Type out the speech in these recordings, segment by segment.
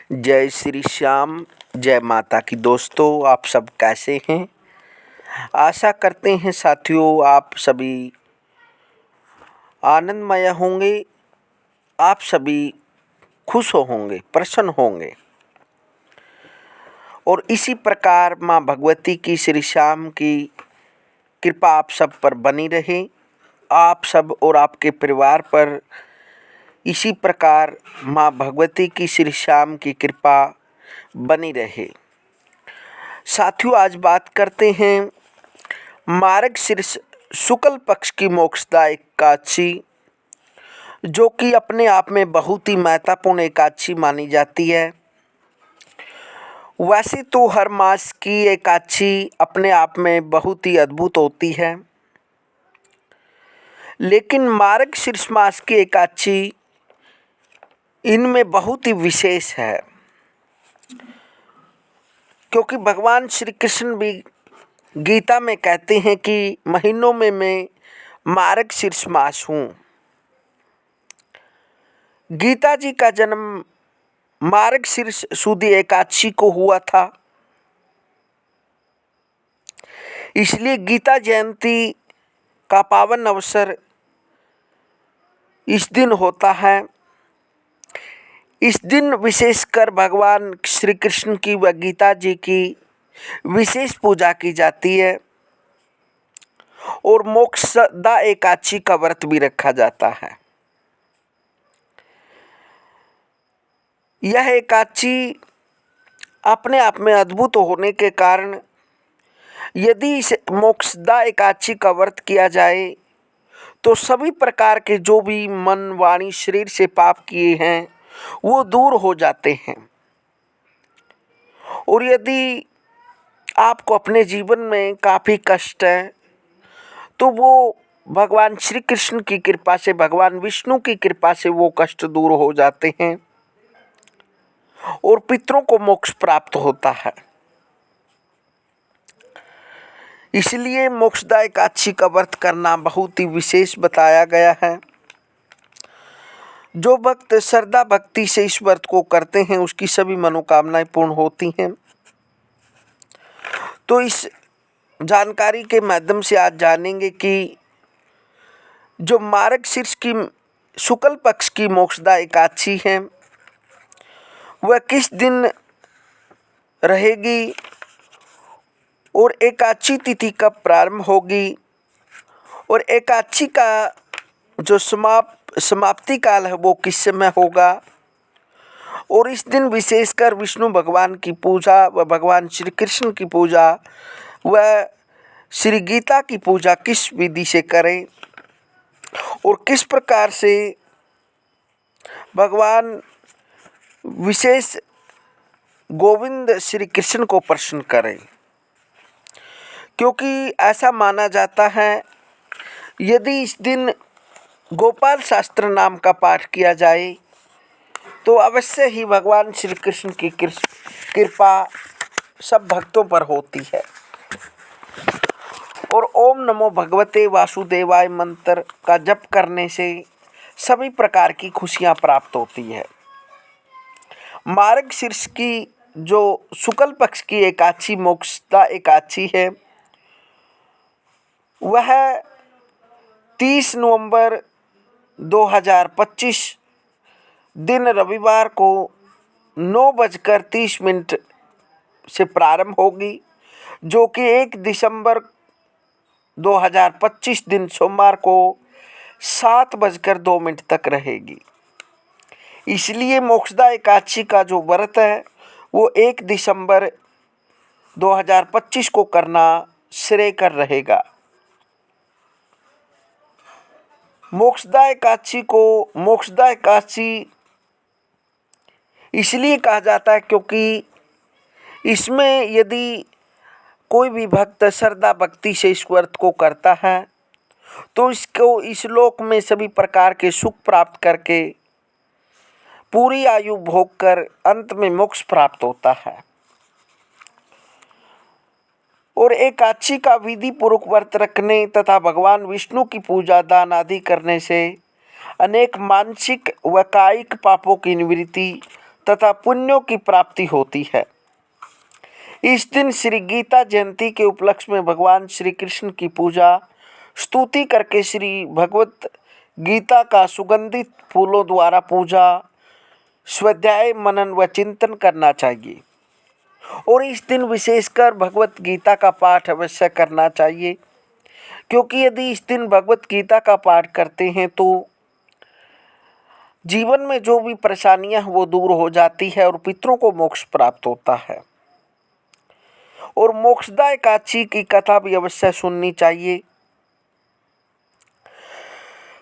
जय श्री श्याम, जय माता की। दोस्तों, आप सब कैसे हैं? आशा करते हैं साथियों आप सभी आनंदमय होंगे, आप सभी खुश होंगे, प्रसन्न होंगे और इसी प्रकार माँ भगवती की, श्री श्याम की कृपा आप सब पर बनी रहे। आप सब और आपके परिवार पर इसी प्रकार माँ भगवती की, श्री श्याम की कृपा बनी रहे। साथियों, आज बात करते हैं मार्गशीर्ष शुक्ल पक्ष की मोक्षदा एकादशी, जो कि अपने आप में बहुत ही महत्वपूर्ण एकादशी मानी जाती है। वैसे तो हर मास की एकादशी अपने आप में बहुत ही अद्भुत होती है, लेकिन मार्गशीर्ष मास की एकादशी इनमें बहुत ही विशेष है, क्योंकि भगवान श्री कृष्ण भी गीता में कहते हैं कि महीनों में मैं मार्गशीर्ष मास हूँ। गीता जी का जन्म मार्गशीर्ष शुद्ध एकादशी को हुआ था, इसलिए गीता जयंती का पावन अवसर इस दिन होता है। इस दिन विशेषकर भगवान श्री कृष्ण की व गीता जी की विशेष पूजा की जाती है और मोक्षदा एकादशी का व्रत भी रखा जाता है। यह एकादशी अपने आप में अद्भुत होने के कारण यदि इस मोक्षदा एकादशी का व्रत किया जाए तो सभी प्रकार के जो भी मन, वाणी, शरीर से पाप किए हैं वो दूर हो जाते हैं। और यदि आपको अपने जीवन में काफ़ी कष्ट है तो वो भगवान श्री कृष्ण की कृपा से, भगवान विष्णु की कृपा से वो कष्ट दूर हो जाते हैं और पितरों को मोक्ष प्राप्त होता है। इसलिए मोक्षदा एकादशी का व्रत करना बहुत ही विशेष बताया गया है। जो भक्त श्रद्धा भक्ति से इस व्रत को करते हैं उसकी सभी मनोकामनाएं पूर्ण होती हैं। तो इस जानकारी के माध्यम से आज जानेंगे कि जो मार्गशीर्ष की शुक्ल पक्ष की मोक्षदा एकादशी है वह किस दिन रहेगी और एकादशी तिथि कब प्रारंभ होगी और एकादशी का जो समाप्ति काल है वो किस समय होगा और इस दिन विशेषकर विष्णु भगवान की पूजा व भगवान श्री कृष्ण की पूजा व श्री गीता की पूजा किस विधि से करें और किस प्रकार से भगवान विशेष गोविंद श्री कृष्ण को प्रसन्न करें। क्योंकि ऐसा माना जाता है यदि इस दिन गोपाल शास्त्र नाम का पाठ किया जाए तो अवश्य ही भगवान श्री कृष्ण की कृपा सब भक्तों पर होती है और ओम नमो भगवते वासुदेवाय मंत्र का जप करने से सभी प्रकार की खुशियां प्राप्त होती है। मार्गशीर्ष की जो शुक्ल पक्ष की एकादशी मोक्षदा एकादशी है वह 30 नवंबर 2025 दिन रविवार को 9:30 से प्रारंभ होगी, जो कि 1 दिसंबर 2025 दिन सोमवार को 7:02 तक रहेगी। इसलिए मोक्षदा एकादशी का जो व्रत है वो 1 दिसंबर 2025 को करना श्रेयकर रहेगा। मोक्षदा एकादशी को मोक्षदा एकादशी इसलिए कहा जाता है क्योंकि इसमें यदि कोई भी भक्त श्रद्धा भक्ति से इस व्रत को करता है तो इसको इस लोक में सभी प्रकार के सुख प्राप्त करके पूरी आयु भोग कर अंत में मोक्ष प्राप्त होता है। और एकादशी का विधि पूर्वक व्रत रखने तथा भगवान विष्णु की पूजा, दान आदि करने से अनेक मानसिक व कायिक पापों की निवृत्ति तथा पुण्यों की प्राप्ति होती है। इस दिन श्री गीता जयंती के उपलक्ष्य में भगवान श्री कृष्ण की पूजा स्तुति करके श्री भगवत गीता का सुगंधित फूलों द्वारा पूजा, स्वाध्याय, मनन व चिंतन करना चाहिए। और इस दिन विशेषकर भगवत गीता का पाठ अवश्य करना चाहिए, क्योंकि यदि इस दिन भगवत गीता का पाठ करते हैं तो जीवन में जो भी परेशानियां हैं वो दूर हो जाती है और पितरों को मोक्ष प्राप्त होता है। और मोक्षदा एकादशी की कथा भी अवश्य सुननी चाहिए।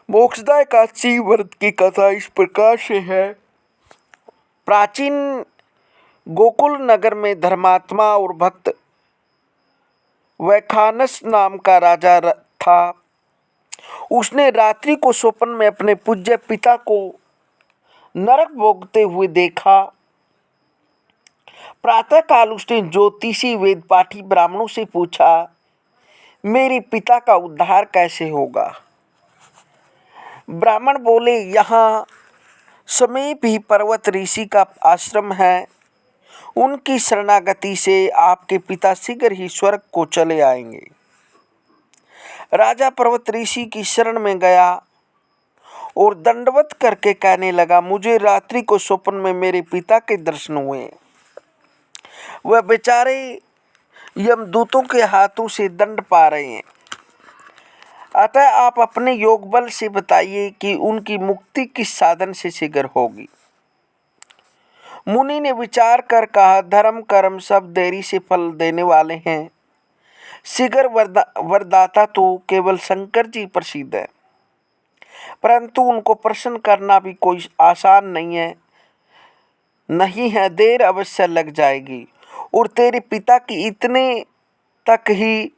मोक्षदा एकादशी व्रत की कथा इस प्रकार से है। प्राचीन गोकुल नगर में धर्मात्मा और भक्त वैखानस नाम का राजा था। उसने रात्रि को स्वप्न में अपने पूज्य पिता को नरक भोगते हुए देखा। प्रातःकाल उसने ज्योतिषी वेद पाठी ब्राह्मणों से पूछा, मेरे पिता का उद्धार कैसे होगा? ब्राह्मण बोले, यहाँ समीप ही पर्वत ऋषि का आश्रम है, उनकी शरणागति से आपके पिता शीघ्र ही स्वर्ग को चले आएंगे। राजा पर्वत ऋषि की शरण में गया और दंडवत करके कहने लगा, मुझे रात्रि को स्वप्न में मेरे पिता के दर्शन हुए। वह बेचारे यमदूतों के हाथों से दंड पा रहे हैं। अतः आप अपने योग बल से बताइए कि उनकी मुक्ति किस साधन से शीघ्र होगी। मुनि ने विचार कर कहा, धर्म कर्म सब देरी से फल देने वाले हैं, शीघ्र वरदाता तो केवल शंकर जी प्रसिद्ध है, परंतु उनको प्रसन्न करना भी कोई आसान नहीं है, देर अवश्य लग जाएगी और तेरे पिता की इतने तक ही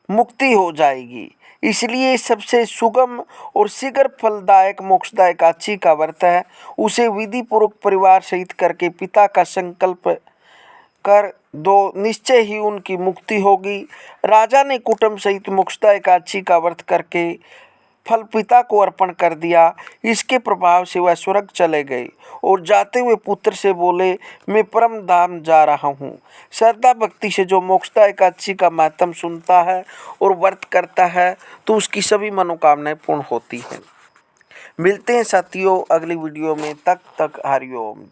मुक्ति हो जाएगी। इसलिए सबसे सुगम और शीघ्र फलदायक मोक्षदा एकादशी का व्रत है। उसे विधि पूर्वक परिवार सहित करके पिता का संकल्प कर दो, निश्चय ही उनकी मुक्ति होगी। राजा ने कुटुंब सहित मोक्षदा एकादशी का व्रत करके फल पिता को अर्पण कर दिया। इसके प्रभाव से वह स्वर्ग चले गए और जाते हुए पुत्र से बोले, मैं परम धाम जा रहा हूँ। श्रद्धा भक्ति से जो मोक्षदा एकादशी का महत्व सुनता है और व्रत करता है तो उसकी सभी मनोकामनाएं पूर्ण होती हैं। मिलते हैं साथियों अगली वीडियो में, तब तक हरिओम।